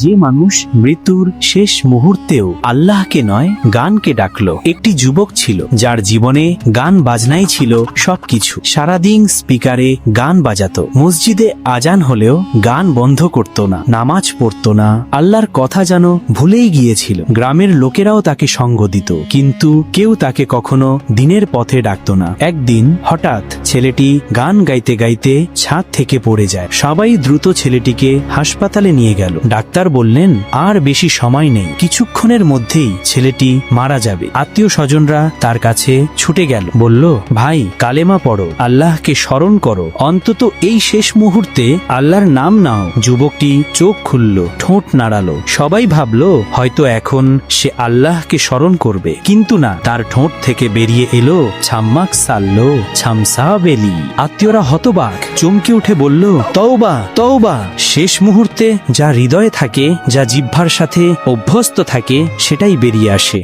যে মানুষ মৃত্যুর শেষ মুহূর্তেও আল্লাহকে নয় গানকে ডাকলো। একটি যুবক ছিল যার জীবনে গান বাজনাই ছিল সবকিছু। সারাদিন স্পিকারে গান বাজাতো, মসজিদে আজান হলেও গান বন্ধ করত না, নামাজ পড়তো না, আল্লাহর কথা যেন ভুলেই গিয়েছিল। গ্রামের লোকেরাও তাকে সঙ্গ দিত, কিন্তু কেউ তাকে কখনো দিনের পথে ডাকত না। একদিন হঠাৎ ছেলেটি গান গাইতে গাইতে ছাদ থেকে পড়ে যায়। সবাই দ্রুত ছেলেটিকে হাসপাতালে নিয়ে গেল। ডাক্তার বললেন আর বেশি সময় নেই, কিছুক্ষণের মধ্যেই ছেলেটি মারা যাবে। আত্মীয় স্বজনরা তার কাছে ছুটে গেল, বলল ভাই কালেমা পড়ো, আল্লাহকে স্মরণ করো, অন্তত এই শেষ মুহূর্তে আল্লাহর নাম নাও। যুবকটি চোখ খুলল, ঠোঁট নাড়ালো। সবাই ভাবলো হয়তো এখন সে আল্লাহকে স্মরণ করবে, কিন্তু না, তার ঠোঁট থেকে বেরিয়ে এলো ছাম্মাক সাল্লো ছামসা বেলি। আত্মীয়রা হতবাক, চমকে উঠে বলল তওবা তওবা। শেষ মুহূর্তে যা হৃদয়ে থাকে, যা জিহ্বার সাথে অভ্যস্ত থাকে, সেটাই বেরিয়ে আসে।